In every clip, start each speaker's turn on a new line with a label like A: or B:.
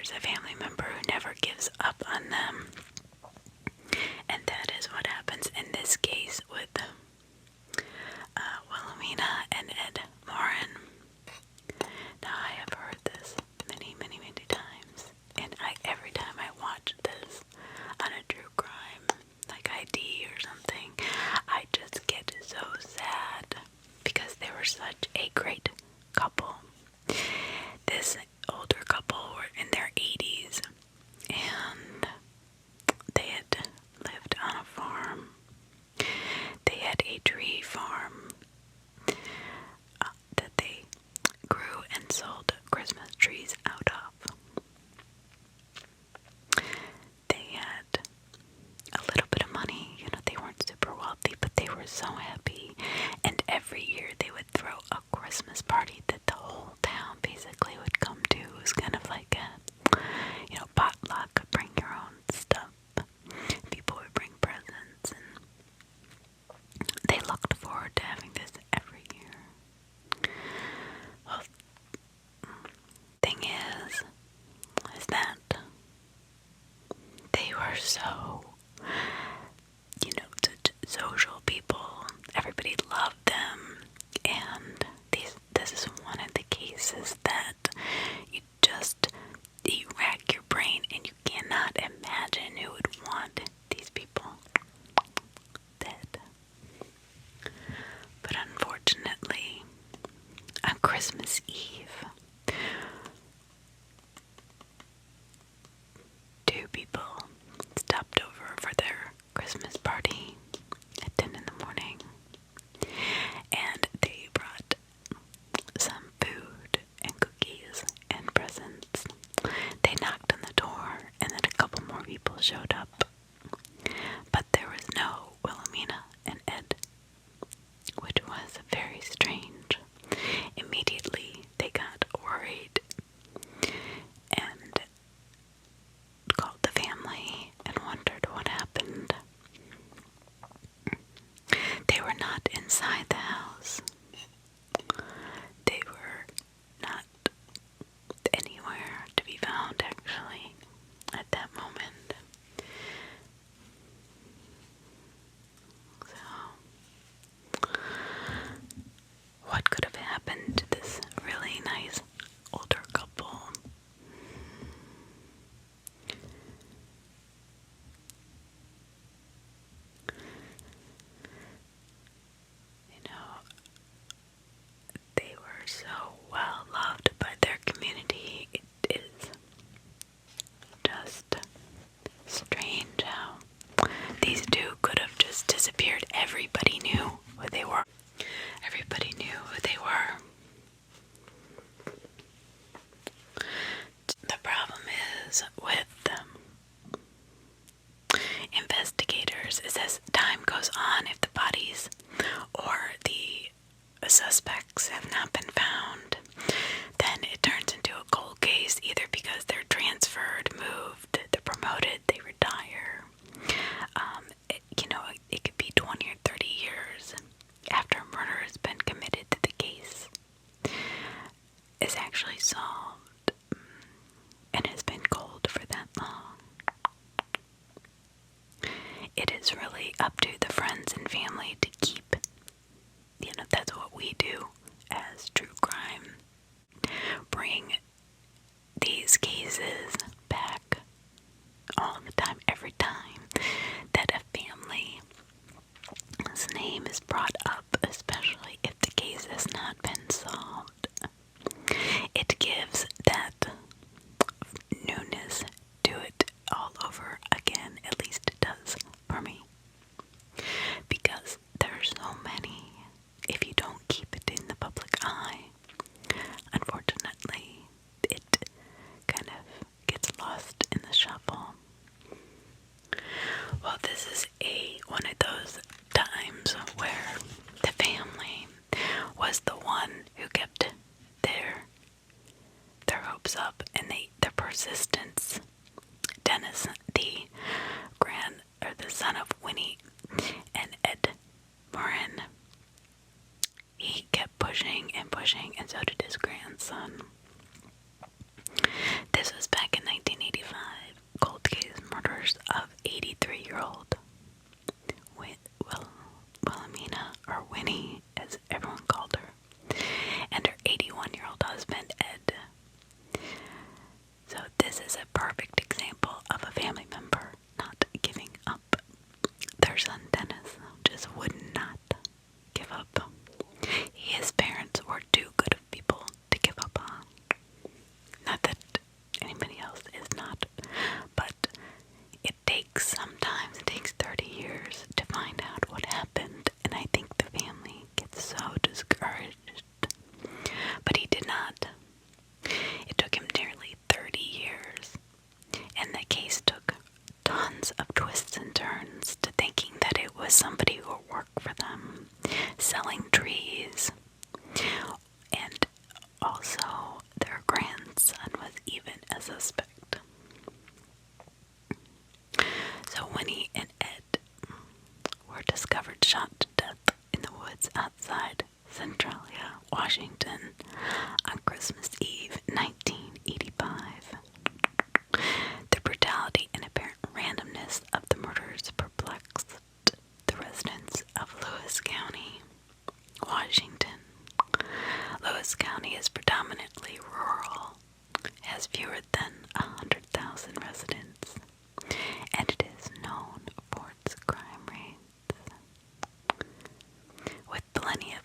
A: there's a family member who never gives up on them. And that is what happens in this case with Wilhelmina and Ed Morin. Now, I have heard this many, many, many times, and every time I watch this on a true crime, like ID or something, I just get so sad because they were such a great couple. This older couple were in their 80s, and they had lived on a farm. They had a tree farm that they grew and sold Christmas trees out of. They had a little bit of money, they weren't super wealthy, but they were so happy. And every year they would throw a Christmas party that the whole town basically would come to. It was kind of like a, potluck, bring your own stuff. People would bring presents, and they looked forward to having this every year. Well, thing is that they were so, social people. Everybody loved them, and this is one of the cases that you rack your brain and you cannot imagine who would want these people dead. But unfortunately, on Christmas Eve, two people stopped over for their Christmas party at 10 in the morning, and they brought some food and cookies and presents. They knocked on the door, and then a couple more people showed up, but there was no Wilhelmina and Ed, which was very strange. Immediately they got worried and called the family and wondered what happened. They were not inside the house. They were not anywhere to be found, actually, at that moment. So, what could have happened to this really nice older couple? They were so well loved by their community. It is just strange how these two could have just disappeared. Everybody knew who they were. Everybody knew who they were. The problem is with investigators is as time goes on, if the bodies or the suspects have not been found, then it turns into a cold case, either because they're transferred, moved, they're promoted, they retire. It could be 20 or 30 years after a murder has been committed that the case is actually solved and has been cold for that long. It is really up to the friends and family to keep, that's what we do as true crime. Bring these cases back all the time, every time that a family's name is brought up, especially if the case has not been solved. It gives that newness to it all over again, at least it does for me. Because there's so many, if you don't keep it in the public eye, unfortunately, it kind of gets lost in the shuffle. Well, this is one of those times where the family was the one who kept their hopes up, and their persistence. Dennis, the son of Winnie and Ed Morin, he kept pushing and pushing, and so did his grandson. This was back in is a perfect example of a family member not giving up. Their son Dennis just would not give up. His parents were too good of people to give up on. Not that anybody else is not, but it takes 30 years to find out what happened, and I think the family gets so discouraged. But he did not. It took him nearly 30 years, and the case took tons of twists and turns to thinking that it was somebody who worked for them, selling trees, and also their grandson was even a suspect. So Winnie and Ed were discovered shot to death in the woods outside Centralia, Washington, on Christmas Eve, 1985. The brutality and apparent randomness of the murders perplexed the residents of Lewis County, Washington. Lewis County is predominantly rural, has fewer than 100,000 residents, and it is known for its crime rates. With plenty of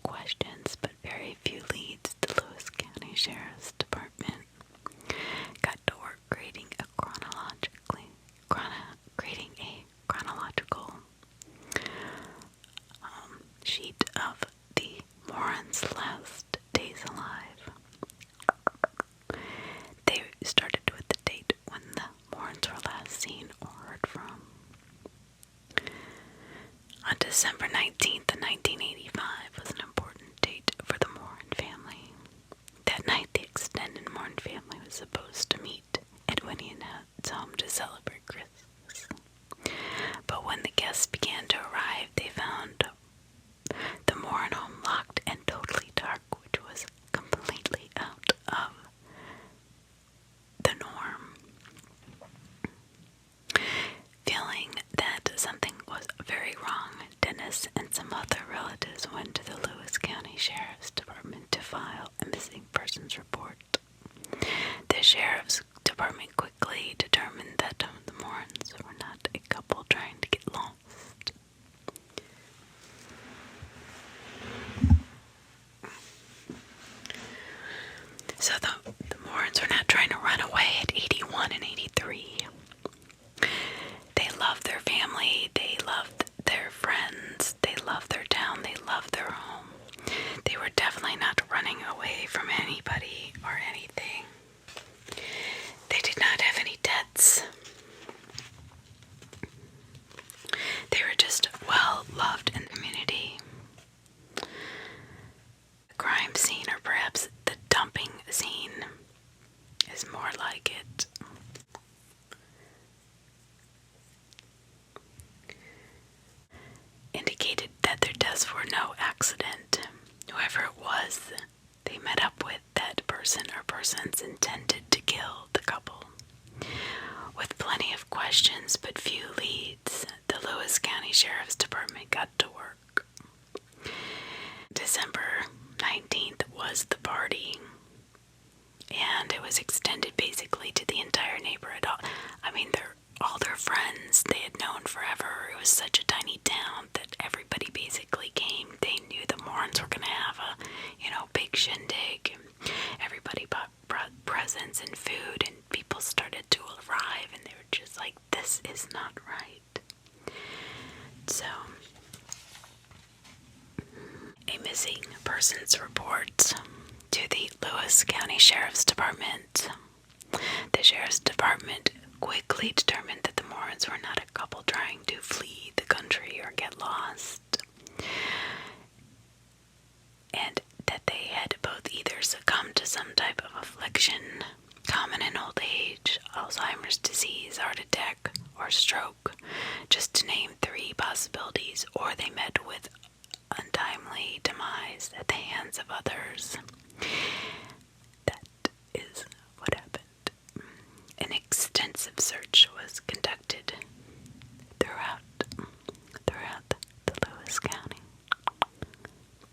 A: questions but very few leads, the Lewis County Sheriff's Department got to work creating a chronological sheet of the Morins' last days alive. They started with the date when the Morins were last seen or heard from. On December 19th, 1985 was an important date for the Morin family. That night, the extended Morin family was supposed to meet at Winnie and Ed's home to celebrate Christmas. But when the guests began to arrive, they found the Morin home locked and totally dark, which was completely out of the norm. Feeling that something was very wrong, Dennis and some other relatives went to the Lewis County Sheriff's Department to file a missing persons report. The Sheriff's Department quickly determined that the Morins were not a couple trying to get lost. So the Morins were not trying to run away at 81 and 83. They loved their family, they loved their friends, they loved their town, they loved their home. They were definitely not running away from anybody or anything. They did not have any debts. They were just well loved in the community. The crime scene, or perhaps the dumping scene, is more like it. Indicated that their deaths were no accident. Whoever it was they met up with, that person or persons intended to kill the couple. With plenty of questions but few leads, the Lewis County Sheriff's Department got to work. December 19th was the party, and it was extended basically to the entire neighborhood. All their friends they had known forever. It was such a tiny town that everybody basically came. They knew the Morins were going to have a, big shindig. Everybody brought presents and food, and people started to arrive, and they were just like, this is not right. So, a missing persons report to the Lewis County Sheriff's Department. The Sheriff's Department quickly determined that the Morins were not a couple trying to flee the country or get lost, and that they had both either succumbed to some type of affliction common in old age, Alzheimer's disease, heart attack, or stroke, just to name 3 possibilities, or they met with untimely demise at the hands of others. That is what happened. An extensive search was conducted throughout the Lewis County,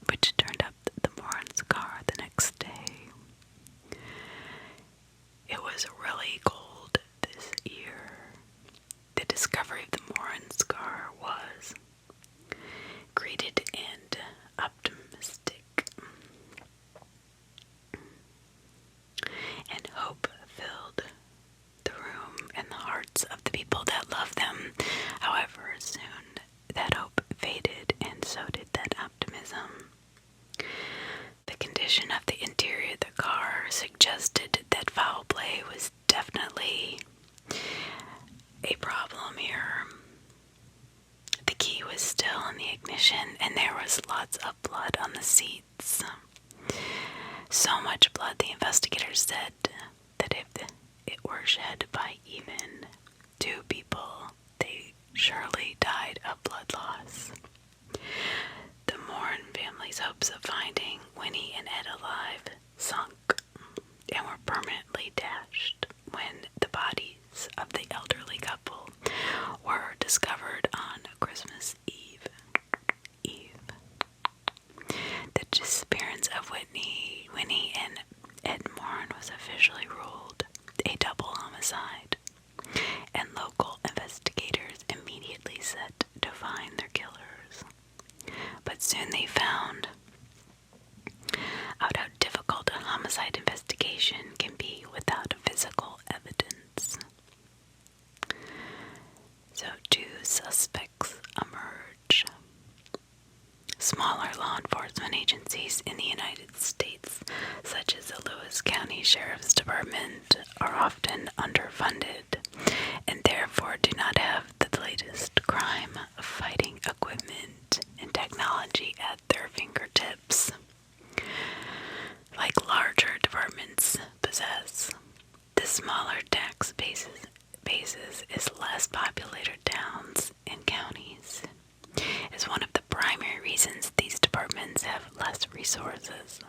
A: which turned up the Morins' car the next day. It was was really cold this year. The discovery of the Morins car was greeted and optimistic, and hope filled the room and the hearts of the people that loved them. However, soon that hope faded, and so did that optimism. The condition of the interior of the car suggested that foul play was definitely a problem here. The key was still in the ignition, and there was lots of blood on the seats. So much blood, the investigators said, that if it were shed by even 2 people, they surely died of blood loss. The Morin family's hopes of finding Winnie and Ed alive sunk and were permanently dashed when the bodies of the elderly couple were discovered on Christmas Eve. The disappearance of Winnie and Ed Morin was officially ruled a double homicide, and local investigators immediately set to find their killers. But soon they found out how difficult a homicide investigation can be without physical evidence. So 2 suspects emerge. Smaller law enforcement agencies in the United States, such as the Lewis County Sheriff's Department, are often underfunded and therefore do not have the latest crime-fighting equipment and technology at their fingertips, like larger departments possess. The smaller tax bases is less populated towns and counties is one of the primary reasons these departments have less resources.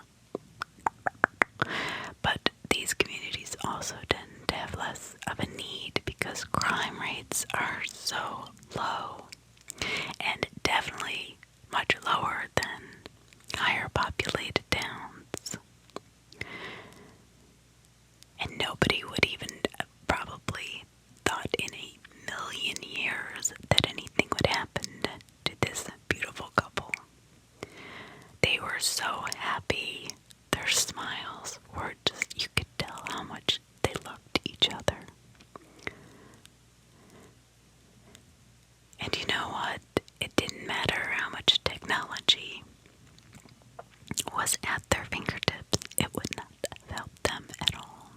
A: But these communities also tend to have less of a need because crime rates are so low, and definitely much lower than higher populated towns. And nobody would even probably thought in a million years that anything would happen to this beautiful couple. They were so happy. Their smiles were just, you could tell how much they loved each other. And you know what? It didn't matter how much technology was at their fingertips. It would not have helped them at all.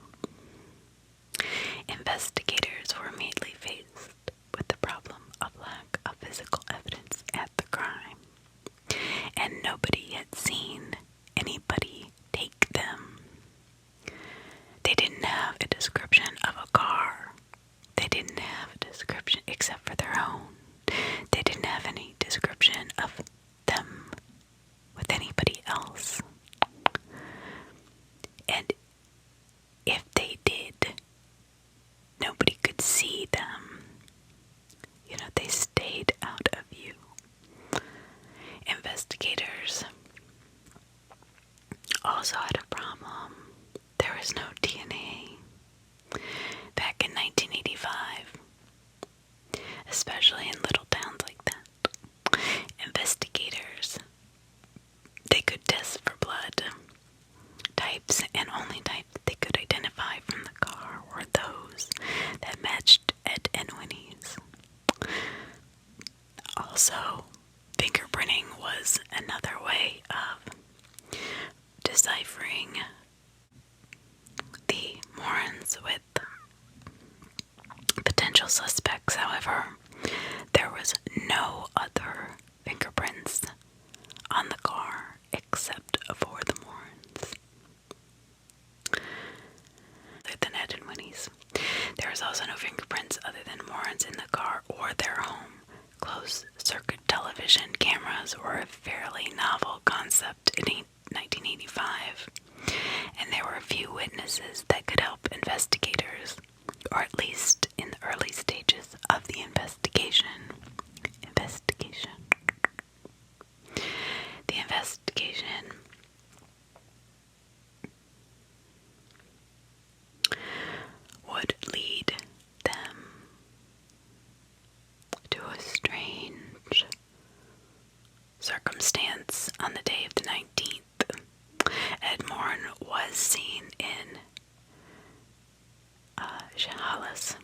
A: Investigators were immediately faced with the problem of lack of physical evidence at the crime, and nobody had seen anybody take them. They didn't have a description of a car. They didn't have a description except for their own. They didn't have any description of them with anybody else. And if they did, nobody could see them. You know, they stayed out of view. Investigators also had a problem. There was no DNA. Back in 1985, especially in little towns like that, investigators, they could test for blood types, and only types they could identify from the car were those that matched Ed and Winnie's. Also, fingerprinting was another way of deciphering the Morins with potential suspects. However, there was no other fingerprints on the car except for the Morins. Other than Ed and Winnie's. There was also no fingerprints other than Morins in the car or their home. Closed-circuit television cameras were a fairly novel concept in 1985, and there were a few witnesses that could help investigators, or at least in the early stages of the investigation. The investigation Shahalas.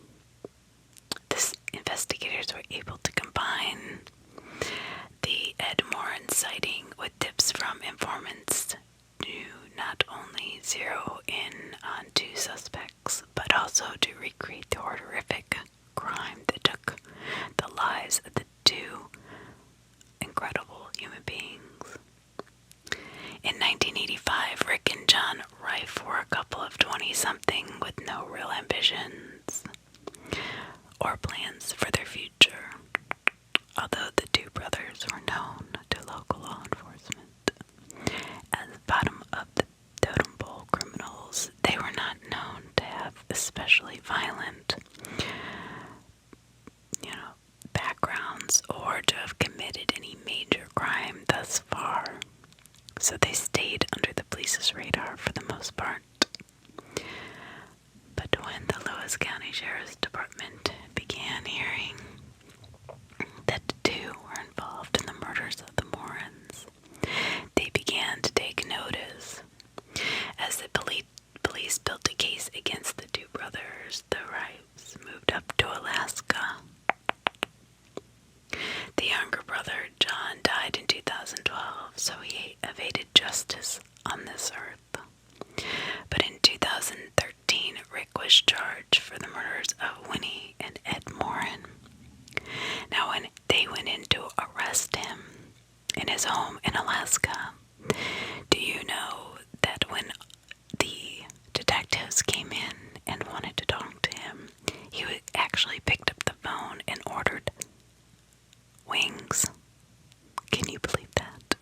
A: The investigators were able to combine the Ed Morins sighting with tips from informants to not only zero in on two suspects, but also to recreate the horrific crime that took the lives of the two incredible human beings. In 1985, Rick and John Rife were a couple of 20-something with no real ambitions or plans for their future, although the two brothers were known to local law enforcement as bottom of the totem pole criminals. They were not known to have especially violent, backgrounds or to have committed any major crime thus far, so they stayed under the police's radar for the most part. But when the Lewis County Sheriff's Department began hearing that the two were involved in the murders of the Morins, they began to take notice. As the police built a case against the two brothers, the Rifes moved up to Alaska. The younger brother, John, died in 2012, so he evaded justice on this earth. But in 2013, Rick was charged for the murders of Winnie and Ed Morin. Now, when they went in to arrest him in his home in Alaska, do you know that when the detectives came in and wanted to talk to him, he actually picked up the phone and ordered wings? Can you believe that?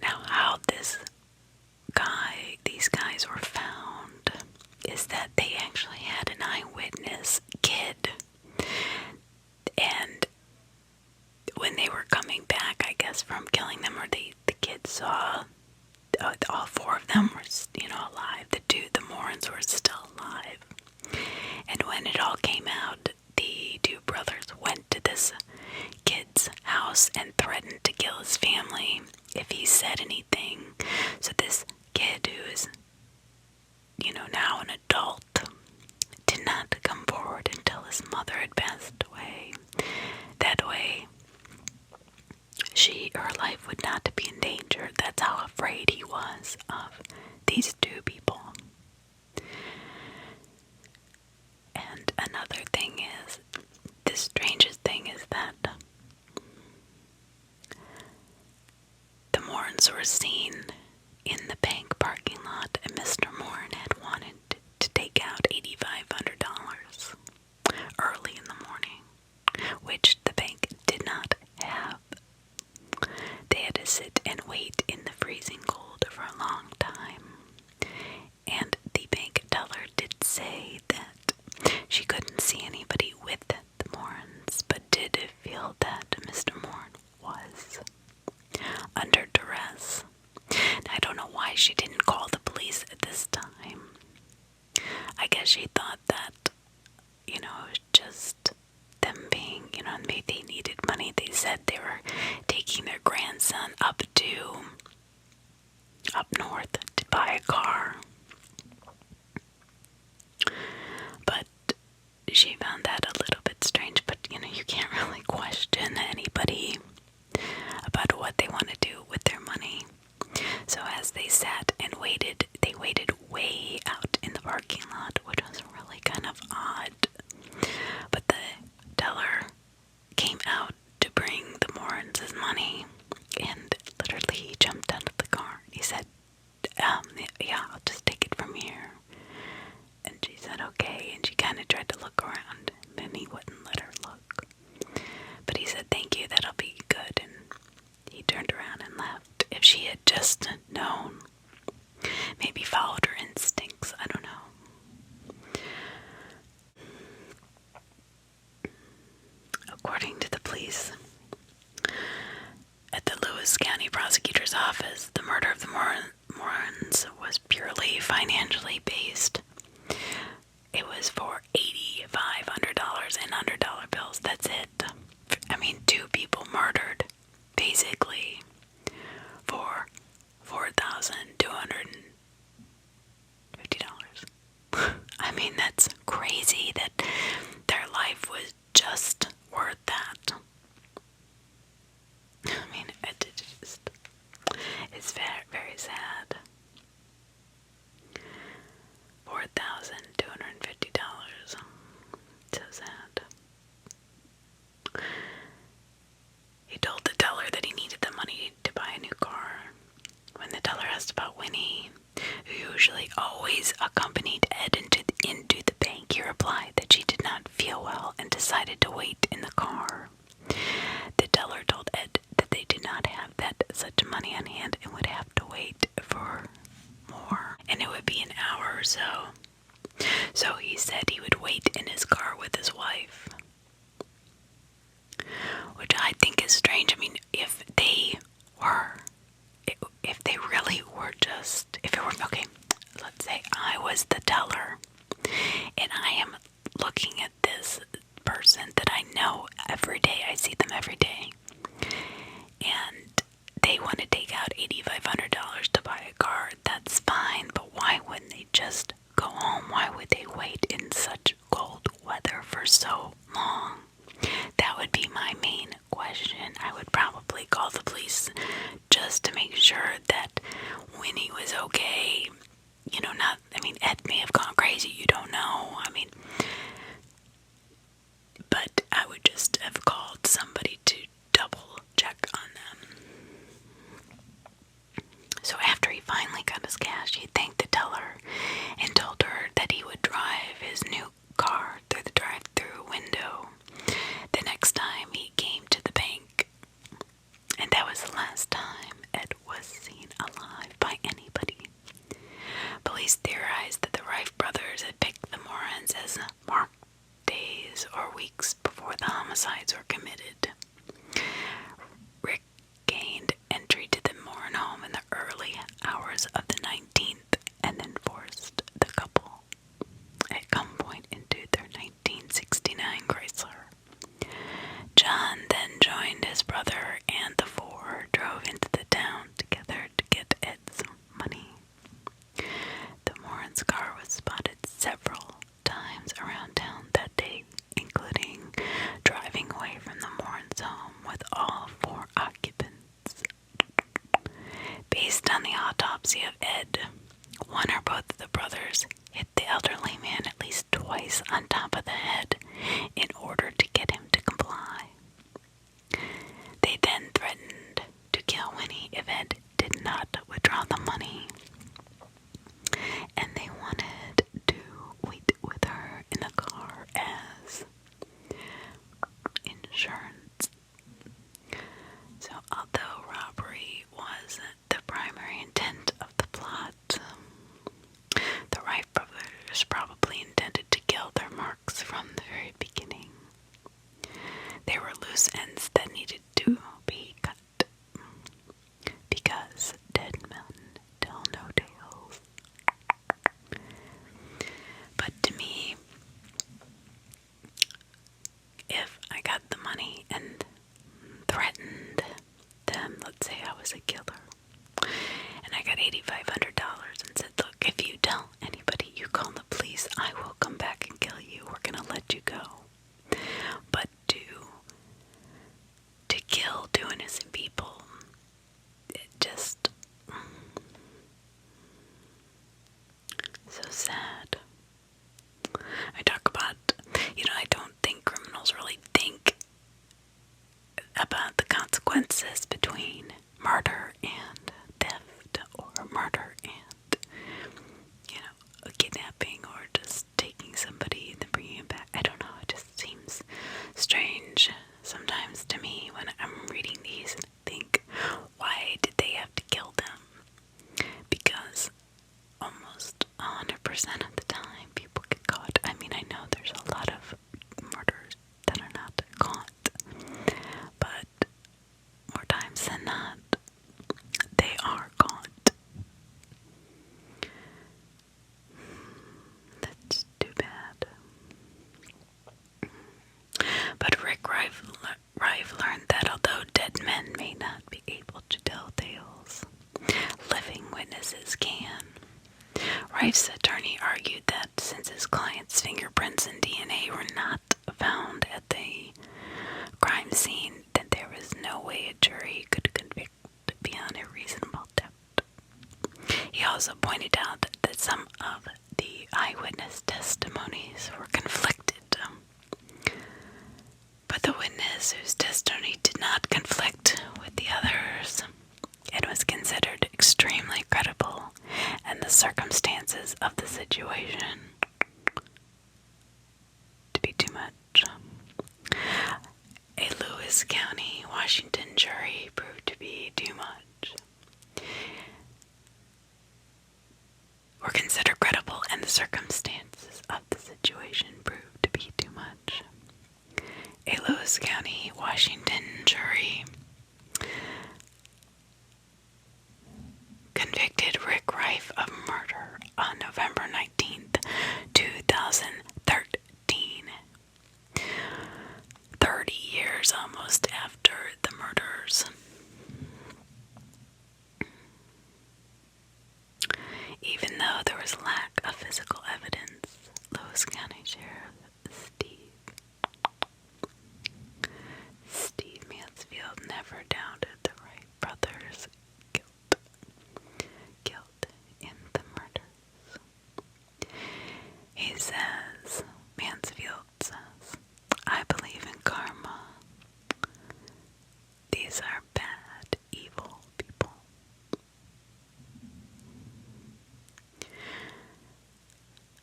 A: Now, how these guys were found is that they actually had an eyewitness kid, and when they were coming back, I guess, from killing them, or the kids saw all four of them were, alive. The Morins were still alive. And when it all came out, the two brothers went to this kid's house and threatened to kill his family if he said anything. So this kid, who is, now an adult, did not come forward until his mother had passed away. That way, her life would not be in danger. That's how afraid he was of these two people. And another thing is, the strangest thing is that the Morins were seen in the bank parking lot, and Mr. Morin had wanted to take out $8,500 early in the morning, which the bank did not have. They had to sit and wait in the freezing cold for a long time. And the bank teller did say that she couldn't see anybody with the Morins, but did feel that Mr. Morin was under duress. I don't know why she didn't call the police at this time. I guess she thought that, it was just them being, maybe they needed money. They said they were taking their grandson up north to buy a car. But she found that a little bit strange. But, you can't really question anybody about what they want to do with their money. So as they sat and waited, they waited way out in the parking lot, which was really kind of odd. But the teller came out to bring the Morins' money, and literally he jumped out of the car. He said, yeah, I'll just take it from here. And she said, okay, and she kind of tried to look around, and then he wouldn't let her look. But he said, thank you, that'll be good, and he turned around and left. If she had just known, maybe followed her instincts, I don't know. According to the police, at the Lewis County Prosecutor's Office, the murder of the Morins was purely financially based. It was for $8,500 in $100 bills. That's it. I mean, two people murdered, basically, for $4,250. I mean, crazy that their life was just worth that. I mean, it's very, very sad. $4,250. So sad. He told the teller that he needed the money to buy a new car. When the teller asked about Winnie, who usually always accompanied Ed into the bank, he replied that she did not feel well and decided to wait in the car. The teller told Ed that they did not have such money on hand and would have to wait for more, and it would be an hour or so. So he said he would wait in his car with his wife. Which I think is strange. I mean, if they really were just, if it were, okay, let's say I was the teller, and I am looking at this person that I know every day, I see them every day, and they want to take out $8,500 to buy a car, that's fine, but why wouldn't they just go home? Why would they wait in such cold weather for so long? That would be my main question. I would probably call the police just to make sure that Winnie was okay. You know, Ed may have gone crazy, you don't know. But I would just have called somebody to double check on them. So after he finally got his cash, he thanked the teller and told her that he would drive his new car through the drive-through window the next time he came to the bank. And that was the last time Ed was seen alive by anybody. Police theorized that the Wright brothers had picked the Morins as marked days or weeks before the homicides were committed. Rick gained entry to the Morin home in the early hours of the 19th and then forced the couple at gunpoint into their 1969 Chrysler. John then joined his brother and the four drove into the town together to get Ed's money. The Morins' car was spotted several times around town that day, including driving away from the Morins' home with all four occupants. Based on the autopsy of Ed, one or both of the brothers hit the elderly man at least twice on top of the head in order to get him to comply. They then threatened to kill Winnie if Ed did not withdraw the money, and they wanted to wait with her in the car as insurance. So although robbery was the primary intent of the plot, the Wright brothers probably intended to kill their marks from the very beginning. There were loose ends that needed to be cut, because dead men tell no tales. But to me, if I got the money and threatened them, let's say I was a killer, and I got $8,500 and said, look, if you tell anybody, you call the police, I will come back and kill you, we're gonna let you go. But to kill two innocent people, it just, so sad. I talk about, I don't think criminals really think about the consequences between murder and theft, or murder and, a kidnapping, or just taking somebody and then bringing him back. I don't know, it just seems strange sometimes to me when I'm reading these and think, why did they have to kill them? Because almost 100% of the time people get caught. I know there's a lot of murders that are not caught, but more times than not, they are caught. That's too bad. But Rick Rife learned that although dead men may not be able to tell tales, living witnesses can. Rife's attorney argued that since his client's fingerprints and DNA were not found at the crime scene, that there was no way a jury could convict beyond a reasonable doubt. He also pointed out that some of the eyewitness testimonies were conflicted. But the witness whose testimony did not conflict with the others and was considered extremely credible and the circumstances of the situation to be too much. A Lewis County, Washington jury proved to be too much. Were considered credible and the circumstances of the situation proved to be too much. A Lewis County, Washington jury convicted Rick Rife of murder on November 19th, 2013. 30 years almost after the murders. Even though there was lack of physical evidence, Lewis County Sheriff Steve Mansfield never doubted the Wright brothers' guilt in the murders. Mansfield says, "I believe in karma. These are bad, evil people."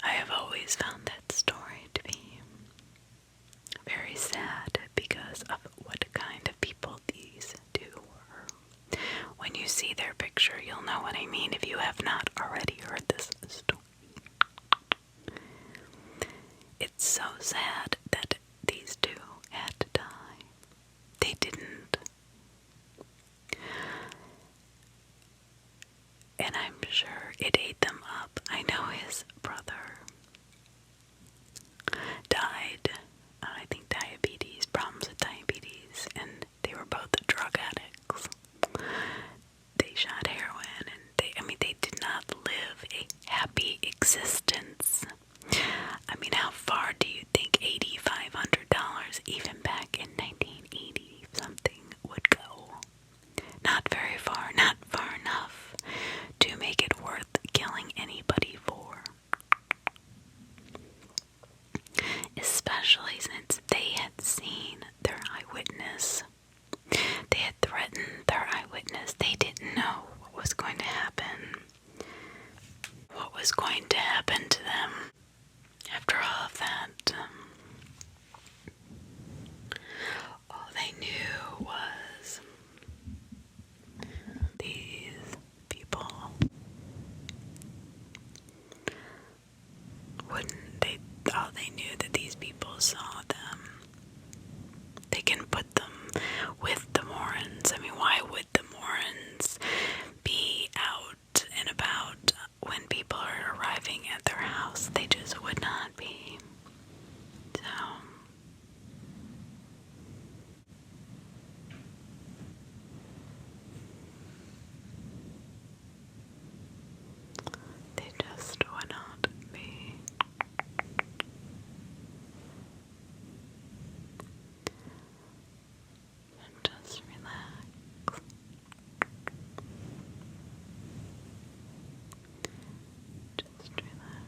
A: I have always found that story to be very sad because of what kind of people these two were. When you see their picture, you'll know what I mean if you have not already heard this story. It's so sad that these two had to die. They didn't. And I'm sure it ate them up. I know his brother died, I think problems with diabetes, and they were both drug addicts. They shot heroin, and they did not live a happy existence. I mean, how far do you think $8,500, even back in 1980 something, would go? Not very far, not far enough to make it worth killing anybody for. Especially since they had seen their eyewitness. They had threatened their eyewitness. They didn't know what was going to happen. What was going to happen to them after all of that. All they knew was these people all they knew that these people saw them. They can put them with the Morins. I mean, why would the Morins be out and about when people are arriving at their house? They just would not be. So they just would not be. Just relax. Just relax.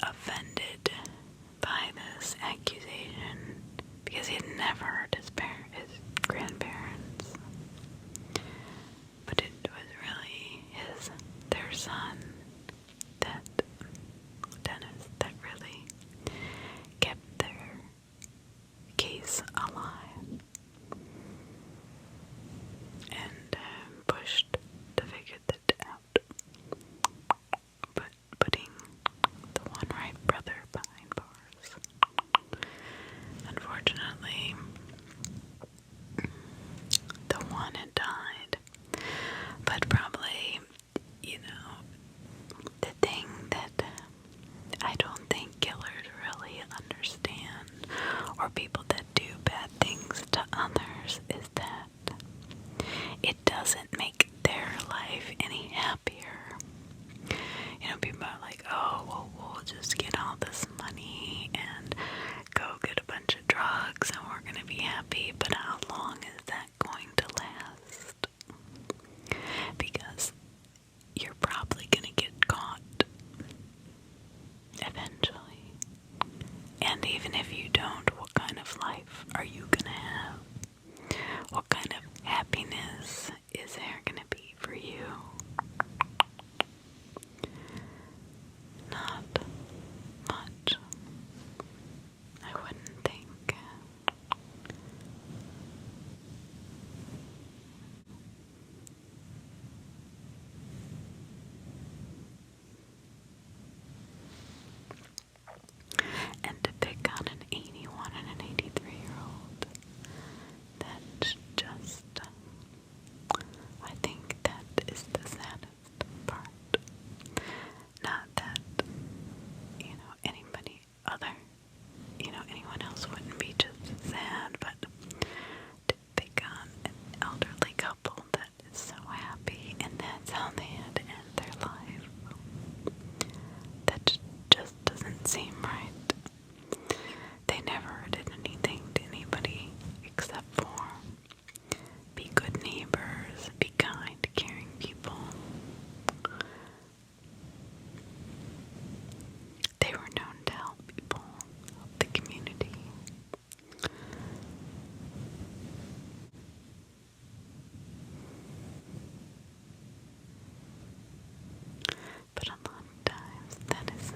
A: offended by this accusation because he had never heard his grandparents. But it was really their son, Dennis, that really kept their case alive and pushed to figure that out. But putting the one right brother behind bars. Unfortunately, the one had died. But probably, the thing that I don't think killers really understand, or people that do bad things to others, is that it doesn't make their life any happier. People are like, oh, well, we'll just get all this money and go get a bunch of drugs and we're going to be happy, but how long is that going to last? Because you're probably going to get caught eventually. And even if you don't, what kind of life are you going to have? What kind of happiness is there going to be for you? Not much. I wouldn't think. And to pick on an 81 and an 83-year-old, that's just, I think that is the saddest part. Not that, anybody other, anyone else wouldn't be just sad, but to pick on an elderly couple that is so happy and that's how they had to end their life, that just doesn't seem right. They never did anything to anybody except for be good neighbors, be kind, caring people. They were known to help people, help the community. But a lot of times that is